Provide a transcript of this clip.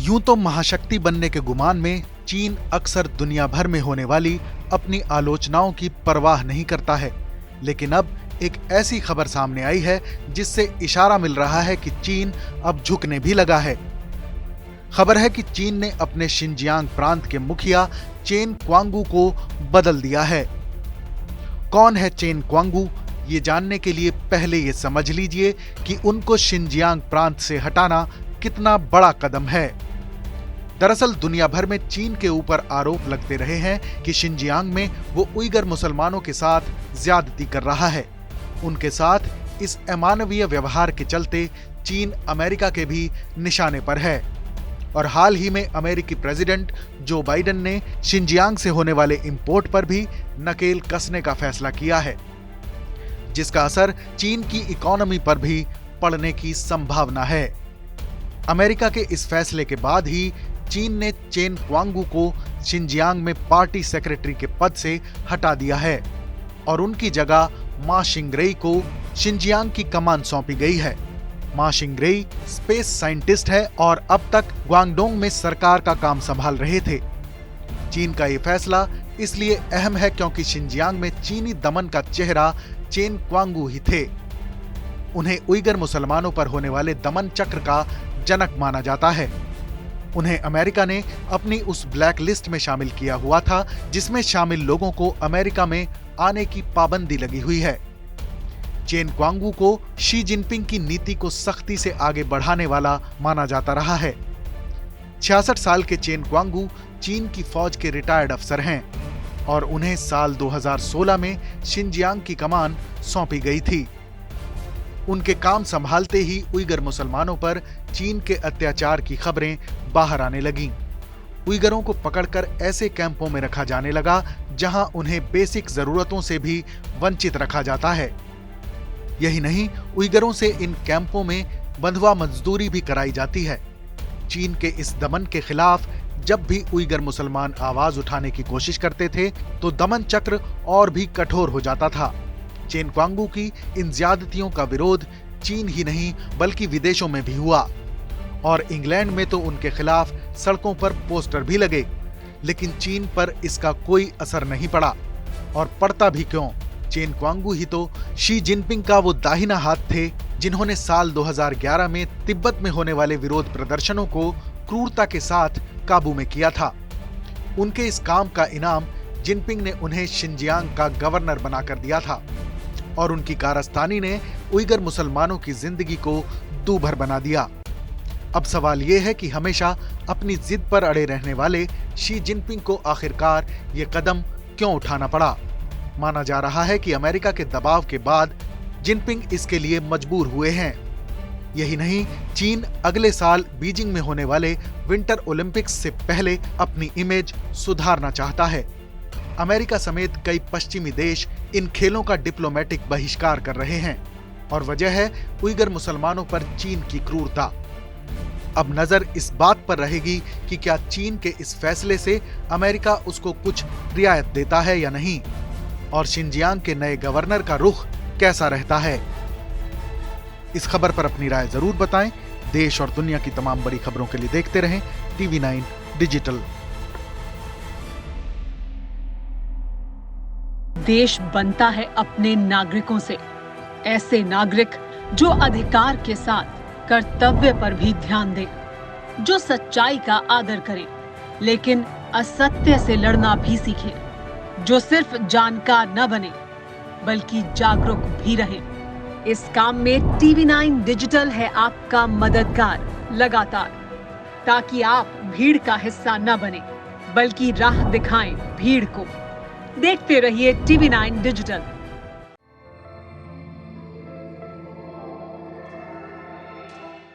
यूं तो महाशक्ति बनने के गुमान में चीन अक्सर दुनिया भर में होने वाली अपनी आलोचनाओं की परवाह नहीं करता है, लेकिन अब एक ऐसी खबर सामने आई है जिससे इशारा मिल रहा है कि चीन अब झुकने भी लगा है। खबर है कि चीन ने अपने शिनजियांग प्रांत के मुखिया चेन क्वांगू को बदल दिया है। कौन है चेन क्वांगू, ये जानने के लिए पहले ये समझ लीजिए कि उनको शिनजियांग प्रांत से हटाना कितना बड़ा कदम है। दरअसल दुनिया भर में चीन के ऊपर आरोप लगते रहे हैं कि शिनजियांग में वो उइगर मुसलमानों के साथ ज्यादती कर रहा है। उनके साथ इस अमानवीय व्यवहार के चलते चीन अमेरिका के भी निशाने पर है और हाल ही में अमेरिकी प्रेसिडेंट जो बाइडेन ने शिनजियांग से होने वाले इंपोर्ट पर भी नकेल कसने का फैसला किया है, जिसका असर चीन की इकोनॉमी पर भी पड़ने की संभावना है। अमेरिका के इस फैसले के बाद ही चीन ने चेन क्वांगू को शिनजियांग में पार्टी सेक्रेटरी के पद से हटा दिया है और उनकी जगह मा शिंगरेई को शिनजियांग की कमान सौंपी गई है। मा शिंगरेई स्पेस साइंटिस्ट है और अब तक ग्वांगडोंग में सरकार का काम संभाल रहे थे। चीन का यह फैसला इसलिए अहम है क्योंकि शिनजियांग में चीनी दमन का चेहरा चेन क्वांगू ही थे। उन्हें उइगर मुसलमानों पर होने वाले दमन चक्र का जनक माना जाता है। उन्हें अमेरिका ने अपनी उस ब्लैक लिस्ट में शामिल किया हुआ था जिसमें शामिल लोगों को अमेरिका में आने की पाबंदी लगी हुई है। चेन क्वांगू को शी जिनपिंग की नीति को सख्ती से आगे बढ़ाने वाला माना जाता रहा है। 66 साल के चेन क्वांगू चीन की फौज के रिटायर्ड अफसर हैं और उन्हें साल 2016 में शिनजियांग की कमान सौंपी गई थी। उनके काम संभालते ही उइगर मुसलमानों पर चीन के अत्याचार की खबरें बाहर आने लगीं। उइगरों को पकड़कर ऐसे कैंपों में रखा जाने लगा जहां उन्हें बेसिक जरूरतों से भी वंचित रखा जाता है। यही नहीं, उइगरों से इन कैंपों में बंधुआ मजदूरी भी कराई जाती है। चीन के इस दमन के खिलाफ जब भी उइगर मुसलमान आवाज उठाने की कोशिश करते थे तो दमन चक्र और भी कठोर हो जाता था। चेन क्वांगू की इन ज्यादतियों का विरोध चीन ही नहीं बल्कि विदेशों में भी हुआ और इंग्लैंड में तो उनके खिलाफ सड़कों पर पोस्टर भी लगे, लेकिन चीन पर इसका कोई असर नहीं पड़ा और पड़ता भी क्यों। चेन क्वांगू ही तो शी जिनपिंग का वो दाहिना हाथ थे जिन्होंने साल 2011 में तिब्बत में होने वाले विरोध प्रदर्शनों को क्रूरता के साथ काबू में किया था। उनके इस काम का इनाम जिनपिंग ने उन्हें शिनजियांग का गवर्नर बनाकर दिया था और उनकी कारस्तानी ने उइगर मुसलमानों की जिंदगी को दूभर बना दिया। अब सवाल यह है कि हमेशा अपनी जिद पर अड़े रहने वाले शी जिनपिंग को आखिरकार ये कदम क्यों उठाना पड़ा। माना जा रहा है कि अमेरिका के दबाव के बाद जिनपिंग इसके लिए मजबूर हुए हैं। यही नहीं, चीन अगले साल बीजिंग में होने वाले विंटर ओलंपिक्स से पहले अपनी इमेज सुधारना चाहता है। अमेरिका समेत कई पश्चिमी देश इन खेलों का डिप्लोमेटिक बहिष्कार कर रहे हैं और वजह है उइगर मुसलमानों पर चीन की क्रूरता। अब नजर इस बात पर रहेगी कि क्या चीन के इस फैसले से अमेरिका उसको कुछ रियायत देता है या नहीं और शिनजियांग के नए गवर्नर का रुख कैसा रहता है। इस खबर पर अपनी राय जरूर बताएं। देश और दुनिया की तमाम बड़ी खबरों के लिए देखते रहें TV9 डिजिटल। देश बनता है अपने नागरिकों से, ऐसे नागरिक जो अधिकार के साथ कर्तव्य पर भी ध्यान दें, जो सच्चाई का आदर करें लेकिन असत्य से लड़ना भी सीखें, जो सिर्फ जानकार न बने बल्कि जागरूक भी रहें। इस काम में TV9 डिजिटल है आपका मददगार लगातार, ताकि आप भीड़ का हिस्सा न बने बल्कि राह दिखाएं भीड़ को। देखते रहिए TV9 डिजिटल।